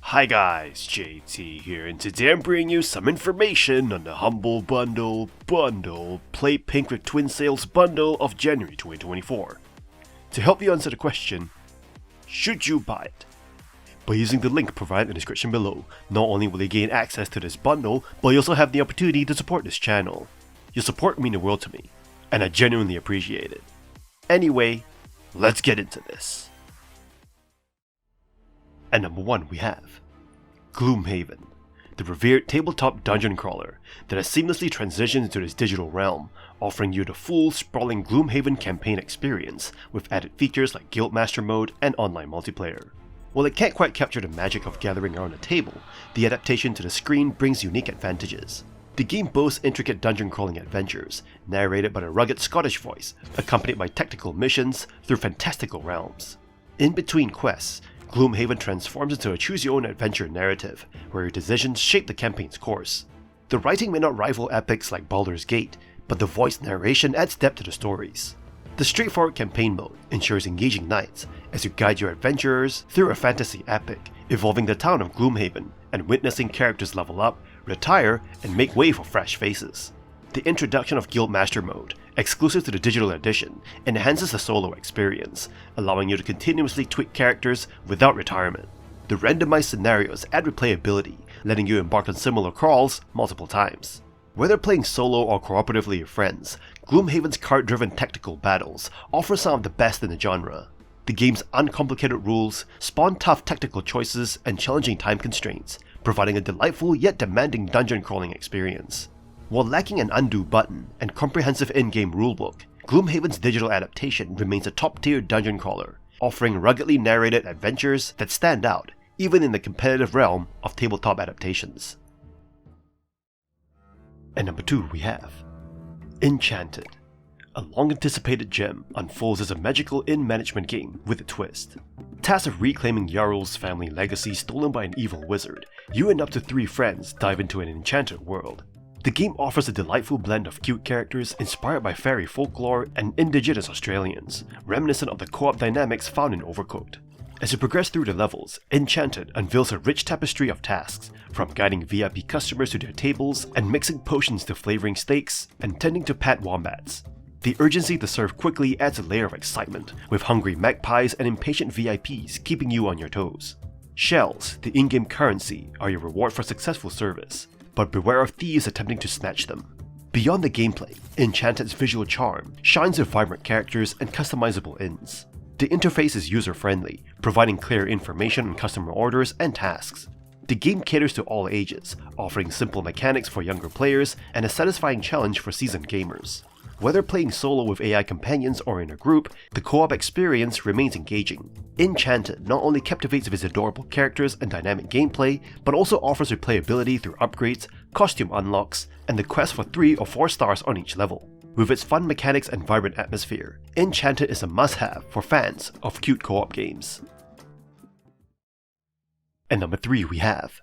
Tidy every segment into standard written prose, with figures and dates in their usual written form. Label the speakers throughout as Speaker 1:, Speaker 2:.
Speaker 1: Hi guys, JT here, and today I'm bringing you some information on the Humble Bundle Play Pink with Twin Sales bundle of January 2024. To help you answer the question, should you buy it? By using the link provided in the description below, not only will you gain access to this bundle, but you also have the opportunity to support this channel. Your support means the world to me, and I genuinely appreciate it. Anyway, let's get into this. At number 1 we have Gloomhaven, the revered tabletop dungeon crawler that has seamlessly transitioned into this digital realm, offering you the full, sprawling Gloomhaven campaign experience with added features like Guildmaster mode and online multiplayer. While it can't quite capture the magic of gathering around a table, the adaptation to the screen brings unique advantages. The game boasts intricate dungeon crawling adventures, narrated by a rugged Scottish voice, accompanied by tactical missions through fantastical realms. In between quests, Gloomhaven transforms into a choose-your-own-adventure narrative, where your decisions shape the campaign's course. The writing may not rival epics like Baldur's Gate, but the voiced narration adds depth to the stories. The straightforward campaign mode ensures engaging nights as you guide your adventurers through a fantasy epic, evolving the town of Gloomhaven and witnessing characters level up, retire, and make way for fresh faces. The introduction of Guildmaster mode, exclusive to the digital edition, enhances the solo experience, allowing you to continuously tweak characters without retirement. The randomized scenarios add replayability, letting you embark on similar crawls multiple times. Whether playing solo or cooperatively with friends, Gloomhaven's card-driven tactical battles offer some of the best in the genre. The game's uncomplicated rules spawn tough tactical choices and challenging time constraints, providing a delightful yet demanding dungeon crawling experience. While lacking an undo button and comprehensive in-game rulebook, Gloomhaven's digital adaptation remains a top-tier dungeon crawler, offering ruggedly narrated adventures that stand out even in the competitive realm of tabletop adaptations. At number 2 we have Innchanted. A long-anticipated gem unfolds as a magical inn-management game with a twist. Tasked with reclaiming Yarul's family legacy stolen by an evil wizard, you and up to 3 friends dive into an enchanted world. The game offers a delightful blend of cute characters inspired by fairy folklore and indigenous Australians, reminiscent of the co-op dynamics found in Overcooked. As you progress through the levels, Innchanted unveils a rich tapestry of tasks, from guiding VIP customers to their tables and mixing potions to flavoring steaks and tending to pet wombats. The urgency to serve quickly adds a layer of excitement, with hungry magpies and impatient VIPs keeping you on your toes. Shells, the in-game currency, are your reward for successful service, but beware of thieves attempting to snatch them. Beyond the gameplay, Enchanted's visual charm shines with vibrant characters and customizable inns. The interface is user-friendly, providing clear information on customer orders and tasks. The game caters to all ages, offering simple mechanics for younger players and a satisfying challenge for seasoned gamers. Whether playing solo with AI companions or in a group, the co-op experience remains engaging. Innchanted not only captivates with its adorable characters and dynamic gameplay, but also offers replayability through upgrades, costume unlocks, and the quest for 3 or 4 stars on each level. With its fun mechanics and vibrant atmosphere, Innchanted is a must-have for fans of cute co-op games. At number 3 we have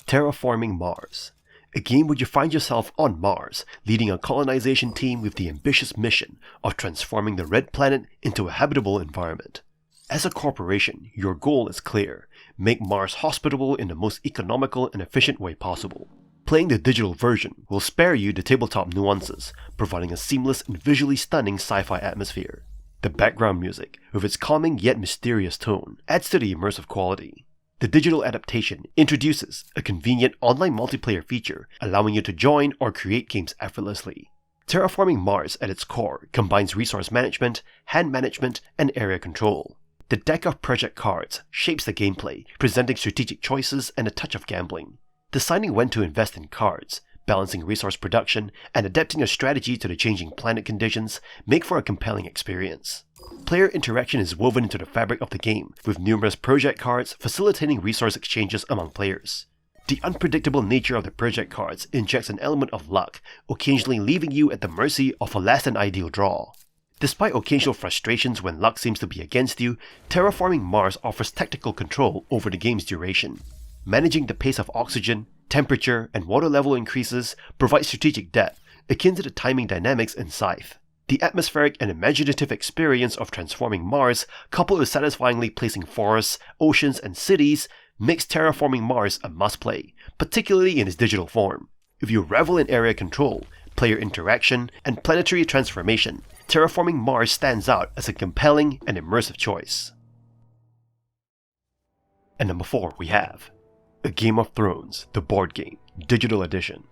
Speaker 1: Terraforming Mars. A game where you find yourself on Mars, leading a colonization team with the ambitious mission of transforming the red planet into a habitable environment. As a corporation, your goal is clear: make Mars hospitable in the most economical and efficient way possible. Playing the digital version will spare you the tabletop nuances, providing a seamless and visually stunning sci-fi atmosphere. The background music, with its calming yet mysterious tone, adds to the immersive quality. The digital adaptation introduces a convenient online multiplayer feature, allowing you to join or create games effortlessly. Terraforming Mars at its core combines resource management, hand management, and area control. The deck of project cards shapes the gameplay, presenting strategic choices and a touch of gambling. Deciding when to invest in cards, balancing resource production, and adapting a strategy to the changing planet conditions make for a compelling experience. Player interaction is woven into the fabric of the game, with numerous project cards facilitating resource exchanges among players. The unpredictable nature of the project cards injects an element of luck, occasionally leaving you at the mercy of a less-than-ideal draw. Despite occasional frustrations when luck seems to be against you, Terraforming Mars offers tactical control over the game's duration. Managing the pace of oxygen, temperature, and water level increases provides strategic depth, akin to the timing dynamics in Scythe. The atmospheric and imaginative experience of transforming Mars, coupled with satisfyingly placing forests, oceans, and cities, makes Terraforming Mars a must-play, particularly in its digital form. If you revel in area control, player interaction, and planetary transformation, Terraforming Mars stands out as a compelling and immersive choice. And number 4 we have A Game of Thrones, the board game, digital edition.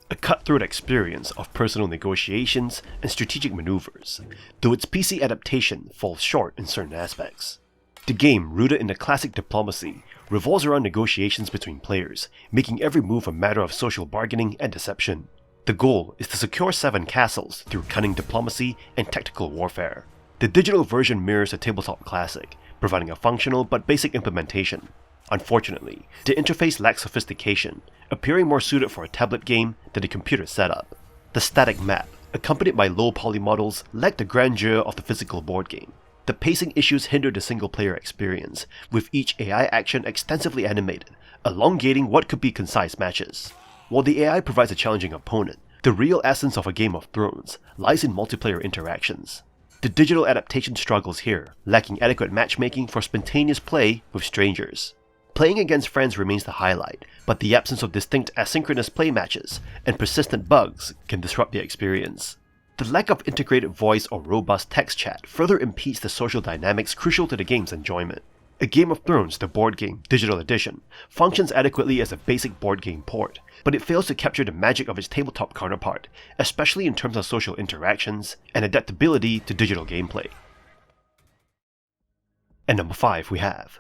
Speaker 1: A cutthroat experience of personal negotiations and strategic maneuvers, though its PC adaptation falls short in certain aspects. The game, rooted in the classic diplomacy, revolves around negotiations between players, making every move a matter of social bargaining and deception. The goal is to secure 7 castles through cunning diplomacy and tactical warfare. The digital version mirrors a tabletop classic, providing a functional but basic implementation. Unfortunately, the interface lacks sophistication, appearing more suited for a tablet game than a computer setup. The static map, accompanied by low poly models, lack the grandeur of the physical board game. The pacing issues hinder the single-player experience, with each AI action extensively animated, elongating what could be concise matches. While the AI provides a challenging opponent, the real essence of A Game of Thrones lies in multiplayer interactions. The digital adaptation struggles here, lacking adequate matchmaking for spontaneous play with strangers. Playing against friends remains the highlight, but the absence of distinct asynchronous play matches and persistent bugs can disrupt the experience. The lack of integrated voice or robust text chat further impedes the social dynamics crucial to the game's enjoyment. A Game of Thrones, the board game, digital edition, functions adequately as a basic board game port, but it fails to capture the magic of its tabletop counterpart, especially in terms of social interactions and adaptability to digital gameplay. And number 5 we have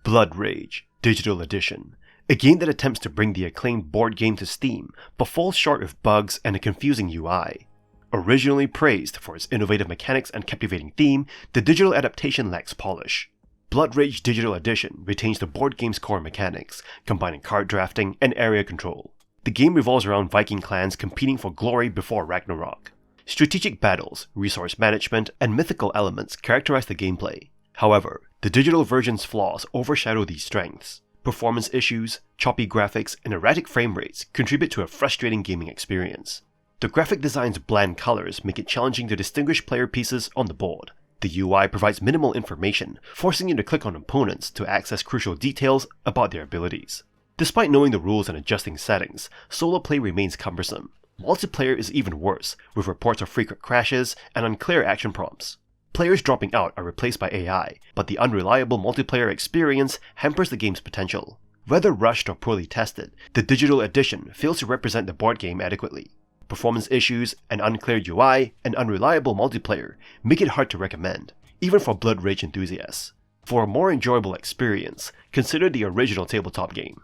Speaker 1: Blood Rage, digital edition, a game that attempts to bring the acclaimed board game to Steam, but falls short with bugs and a confusing UI. Originally praised for its innovative mechanics and captivating theme, the digital adaptation lacks polish. Blood Rage Digital Edition retains the board game's core mechanics, combining card drafting and area control. The game revolves around Viking clans competing for glory before Ragnarok. Strategic battles, resource management, and mythical elements characterize the gameplay. However, the digital version's flaws overshadow these strengths. Performance issues, choppy graphics, and erratic frame rates contribute to a frustrating gaming experience. The graphic design's bland colors make it challenging to distinguish player pieces on the board. The UI provides minimal information, forcing you to click on opponents to access crucial details about their abilities. Despite knowing the rules and adjusting settings, solo play remains cumbersome. Multiplayer is even worse, with reports of frequent crashes and unclear action prompts. Players dropping out are replaced by AI, but the unreliable multiplayer experience hampers the game's potential. Whether rushed or poorly tested, the digital edition fails to represent the board game adequately. Performance issues, an unclear UI, and unreliable multiplayer make it hard to recommend, even for Blood Rage enthusiasts. For a more enjoyable experience, consider the original tabletop game.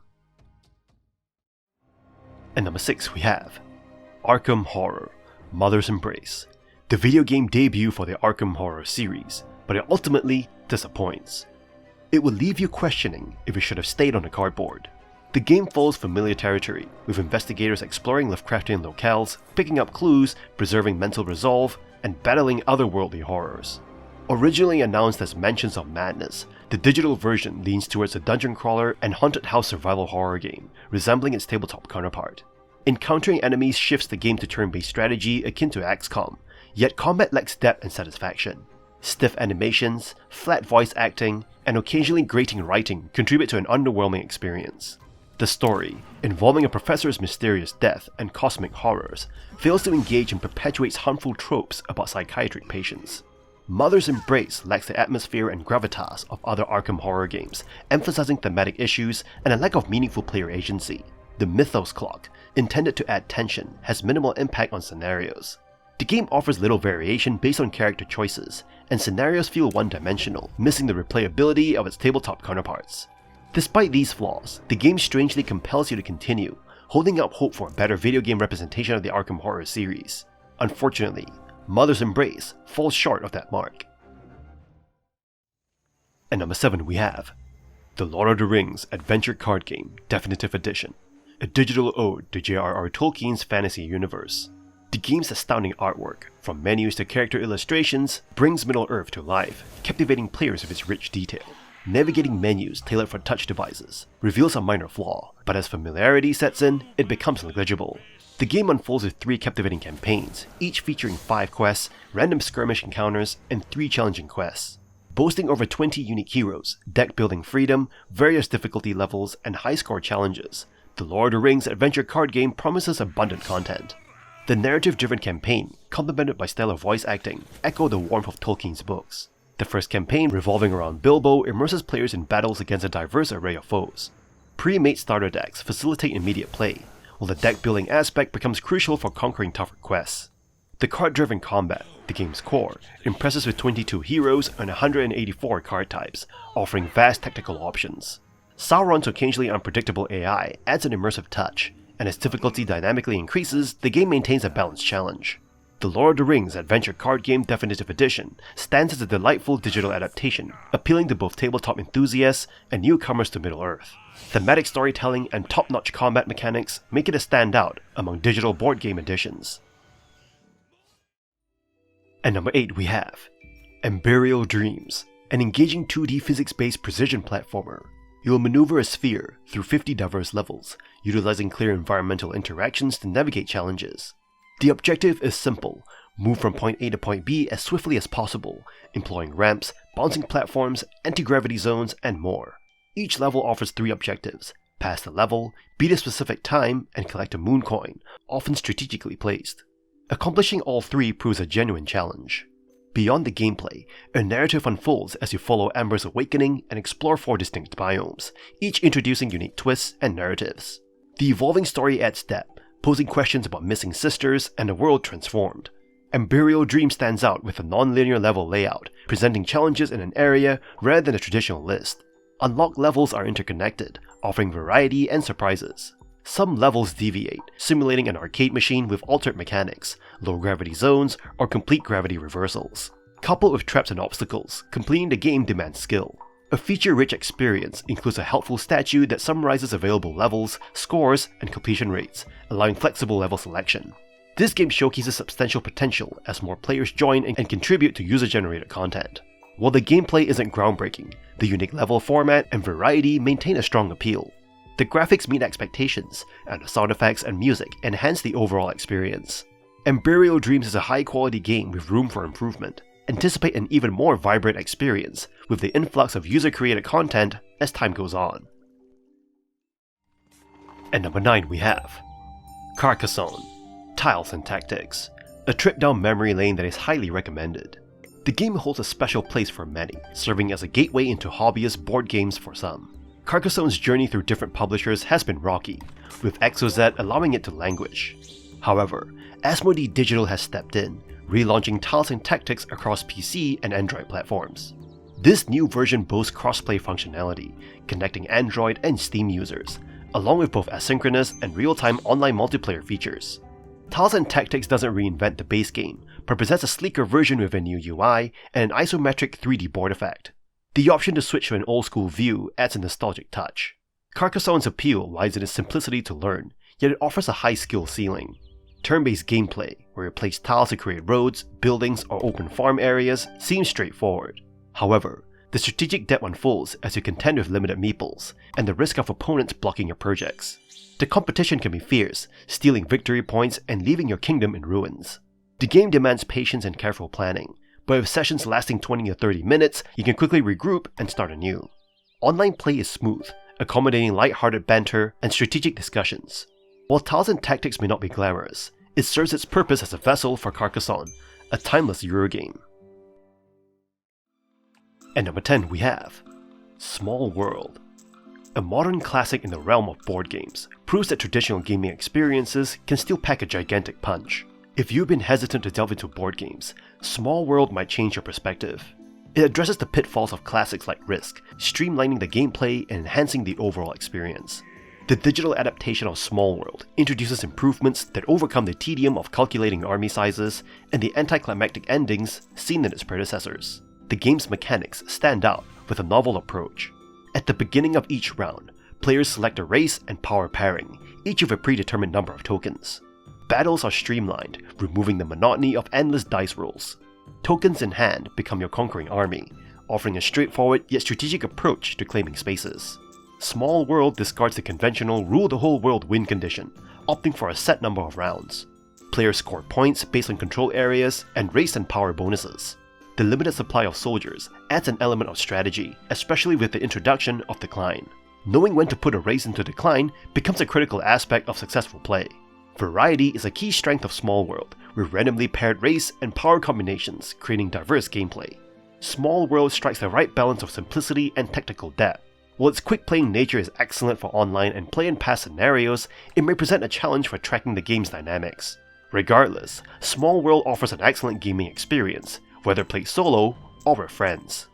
Speaker 1: And number 6 we have Arkham Horror, Mother's Embrace, the video game debut for the Arkham Horror series, but it ultimately disappoints. It will leave you questioning if it should have stayed on the cardboard. The game follows familiar territory, with investigators exploring Lovecraftian locales, picking up clues, preserving mental resolve, and battling otherworldly horrors. Originally announced as Mansions of Madness, the digital version leans towards a dungeon crawler and haunted house survival horror game, resembling its tabletop counterpart. Encountering enemies shifts the game to turn-based strategy akin to XCOM, yet combat lacks depth and satisfaction. Stiff animations, flat voice acting, and occasionally grating writing contribute to an underwhelming experience. The story, involving a professor's mysterious death and cosmic horrors, fails to engage and perpetuates harmful tropes about psychiatric patients. Mother's Embrace lacks the atmosphere and gravitas of other Arkham horror games, emphasizing thematic issues and a lack of meaningful player agency. The Mythos Clock, intended to add tension, has minimal impact on scenarios. The game offers little variation based on character choices, and scenarios feel one-dimensional, missing the replayability of its tabletop counterparts. Despite these flaws, the game strangely compels you to continue, holding out hope for a better video game representation of the Arkham Horror series. Unfortunately, Mother's Embrace falls short of that mark. And number 7 we have The Lord of the Rings Adventure Card Game Definitive Edition, a digital ode to J.R.R. Tolkien's fantasy universe. The game's astounding artwork, from menus to character illustrations, brings Middle-earth to life, captivating players with its rich detail. Navigating menus tailored for touch devices reveals a minor flaw, but as familiarity sets in, it becomes negligible. The game unfolds with 3 captivating campaigns, each featuring 5 quests, random skirmish encounters, and 3 challenging quests. Boasting over 20 unique heroes, deck building freedom, various difficulty levels, and high score challenges, the Lord of the Rings adventure card game promises abundant content. The narrative-driven campaign, complemented by stellar voice acting, echo the warmth of Tolkien's books. The first campaign, revolving around Bilbo, immerses players in battles against a diverse array of foes. Pre-made starter decks facilitate immediate play, while the deck-building aspect becomes crucial for conquering tougher quests. The card-driven combat, the game's core, impresses with 22 heroes and 184 card types, offering vast tactical options. Sauron's occasionally unpredictable AI adds an immersive touch, and as difficulty dynamically increases, the game maintains a balanced challenge. The Lord of the Rings Adventure Card Game Definitive Edition stands as a delightful digital adaptation, appealing to both tabletop enthusiasts and newcomers to Middle-earth. Thematic storytelling and top-notch combat mechanics make it a standout among digital board game editions. At number 8 we have Amberial Dreams, an engaging 2D physics-based precision platformer. You will maneuver a sphere through 50 diverse levels, utilizing clear environmental interactions to navigate challenges. The objective is simple: move from point A to point B as swiftly as possible, employing ramps, bouncing platforms, anti-gravity zones, and more. Each level offers 3 objectives: pass the level, beat a specific time, and collect a moon coin, often strategically placed. Accomplishing all 3 proves a genuine challenge. Beyond the gameplay, a narrative unfolds as you follow Amber's awakening and explore 4 distinct biomes, each introducing unique twists and narratives. The evolving story adds depth, posing questions about missing sisters and a world transformed. Amberial Dreams stands out with a non-linear level layout, presenting challenges in an area rather than a traditional list. Unlocked levels are interconnected, offering variety and surprises. Some levels deviate, simulating an arcade machine with altered mechanics, low gravity zones, or complete gravity reversals. Coupled with traps and obstacles, completing the game demands skill. A feature-rich experience includes a helpful statue that summarizes available levels, scores, and completion rates, allowing flexible level selection. This game showcases substantial potential as more players join and contribute to user-generated content. While the gameplay isn't groundbreaking, the unique level format and variety maintain a strong appeal. The graphics meet expectations, and the sound effects and music enhance the overall experience. Amberial Dreams is a high-quality game with room for improvement. Anticipate an even more vibrant experience with the influx of user-created content as time goes on. At number 9 we have Carcassonne, Tiles and Tactics, a trip down memory lane that is highly recommended. The game holds a special place for many, serving as a gateway into hobbyist board games for some. Carcassonne's journey through different publishers has been rocky, with XOZ allowing it to languish. However, Asmodee Digital has stepped in, relaunching Tiles and Tactics across PC and Android platforms. This new version boasts crossplay functionality, connecting Android and Steam users, along with both asynchronous and real-time online multiplayer features. Tiles and Tactics doesn't reinvent the base game, but presents a sleeker version with a new UI and an isometric 3D board effect. The option to switch to an old-school view adds a nostalgic touch. Carcassonne's appeal lies in its simplicity to learn, yet it offers a high skill ceiling. Turn-based gameplay, where you place tiles to create roads, buildings, or open farm areas, seems straightforward. However, the strategic depth unfolds as you contend with limited meeples, and the risk of opponents blocking your projects. The competition can be fierce, stealing victory points and leaving your kingdom in ruins. The game demands patience and careful planning, but with sessions lasting 20 or 30 minutes, you can quickly regroup and start anew. Online play is smooth, accommodating light-hearted banter and strategic discussions. While Tiles and Tactics may not be glamorous, it serves its purpose as a vessel for Carcassonne, a timeless Eurogame. At number 10 we have Small World. A modern classic in the realm of board games, proves that traditional gaming experiences can still pack a gigantic punch. If you've been hesitant to delve into board games, Small World might change your perspective. It addresses the pitfalls of classics like Risk, streamlining the gameplay and enhancing the overall experience. The digital adaptation of Small World introduces improvements that overcome the tedium of calculating army sizes and the anticlimactic endings seen in its predecessors. The game's mechanics stand out with a novel approach. At the beginning of each round, players select a race and power pairing, each with a predetermined number of tokens. Battles are streamlined, removing the monotony of endless dice rolls. Tokens in hand become your conquering army, offering a straightforward yet strategic approach to claiming spaces. Small World discards the conventional rule-the-whole-world win condition, opting for a set number of rounds. Players score points based on control areas and race and power bonuses. the limited supply of soldiers adds an element of strategy, especially with the introduction of decline. Knowing when to put a race into decline becomes a critical aspect of successful play. Variety is a key strength of Small World, with randomly paired race and power combinations creating diverse gameplay. Small World strikes the right balance of simplicity and technical depth. While its quick-playing nature is excellent for online and play-and-pass scenarios, it may present a challenge for tracking the game's dynamics. Regardless, Small World offers an excellent gaming experience, whether played solo or with friends.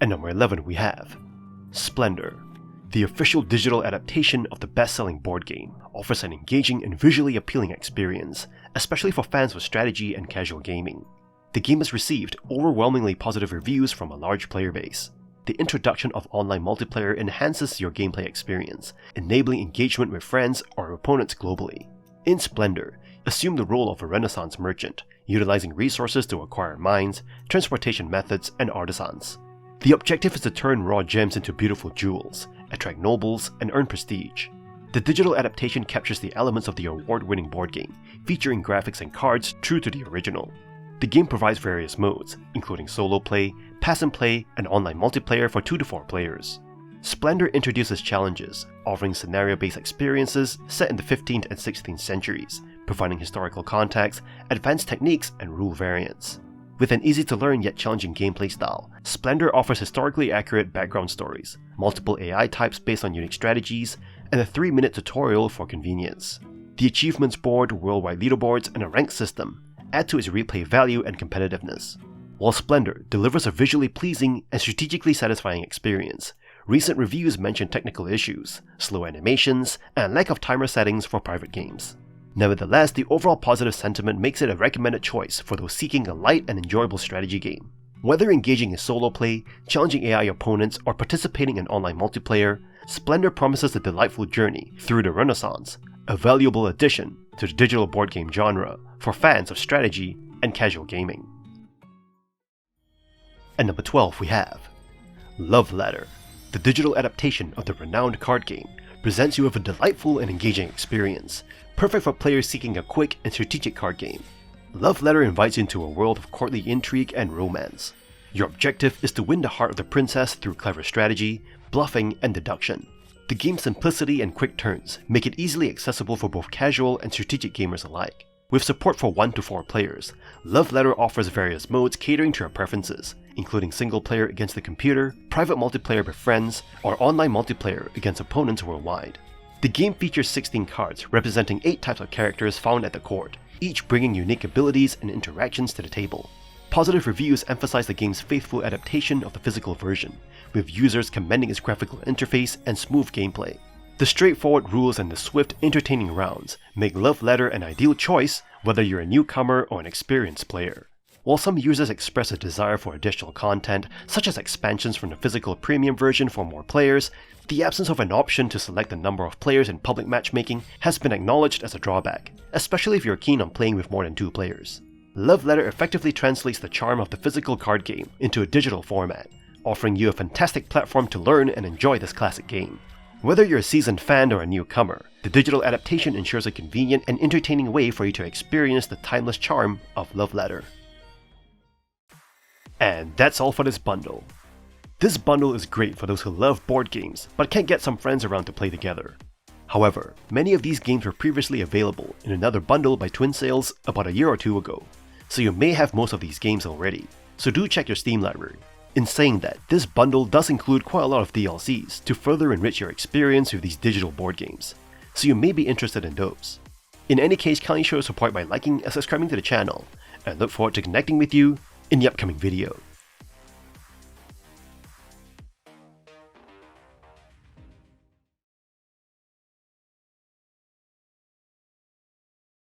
Speaker 1: At number 11 we have Splendor. The official digital adaptation of the best-selling board game offers an engaging and visually appealing experience, especially for fans of strategy and casual gaming. The game has received overwhelmingly positive reviews from a large player base. The introduction of online multiplayer enhances your gameplay experience, enabling engagement with friends or opponents globally. In Splendor, assume the role of a Renaissance merchant, utilizing resources to acquire mines, transportation methods, and artisans. The objective is to turn raw gems into beautiful jewels, attract nobles, and earn prestige. The digital adaptation captures the elements of the award-winning board game, featuring graphics and cards true to the original. The game provides various modes, including solo play, pass and play, and online multiplayer for 2 to 4 players. Splendor introduces challenges, offering scenario-based experiences set in the 15th and 16th centuries, providing historical context, advanced techniques, and rule variants. With an easy-to-learn yet challenging gameplay style, Splendor offers historically accurate background stories, multiple AI types based on unique strategies, and a 3-minute tutorial for convenience. The achievements board, worldwide leaderboards, and a rank system add to its replay value and competitiveness. While Splendor delivers a visually pleasing and strategically satisfying experience, recent reviews mention technical issues, slow animations, and lack of timer settings for private games. Nevertheless, the overall positive sentiment makes it a recommended choice for those seeking a light and enjoyable strategy game. Whether engaging in solo play, challenging AI opponents, or participating in online multiplayer, Splendor promises a delightful journey through the Renaissance, a valuable addition to the digital board game genre for fans of strategy and casual gaming. At number 12 we have Love Letter. The digital adaptation of the renowned card game presents you with a delightful and engaging experience, perfect for players seeking a quick and strategic card game. Love Letter invites you into a world of courtly intrigue and romance. Your objective is to win the heart of the princess through clever strategy, bluffing, and deduction. The game's simplicity and quick turns make it easily accessible for both casual and strategic gamers alike. With support for 1 to 4 players, Love Letter offers various modes catering to your preferences, including single player against the computer, private multiplayer with friends, or online multiplayer against opponents worldwide. The game features 16 cards representing 8 types of characters found at the court, each bringing unique abilities and interactions to the table. Positive reviews emphasize the game's faithful adaptation of the physical version, with users commending its graphical interface and smooth gameplay. The straightforward rules and the swift, entertaining rounds make Love Letter an ideal choice whether you're a newcomer or an experienced player. While some users express a desire for additional content, such as expansions from the physical premium version for more players, the absence of an option to select the number of players in public matchmaking has been acknowledged as a drawback, especially if you're keen on playing with more than 2 players. Love Letter effectively translates the charm of the physical card game into a digital format, offering you a fantastic platform to learn and enjoy this classic game. Whether you're a seasoned fan or a newcomer, the digital adaptation ensures a convenient and entertaining way for you to experience the timeless charm of Love Letter. And that's all for this bundle. This bundle is great for those who love board games but can't get some friends around to play together. However, many of these games were previously available in another bundle by Twin Sales about a year or 2 ago, so you may have most of these games already, so do check your Steam library. In saying that, this bundle does include quite a lot of DLCs to further enrich your experience with these digital board games, so you may be interested in those. In any case, kindly show your support by liking and subscribing to the channel, and look forward to connecting with you in the upcoming video.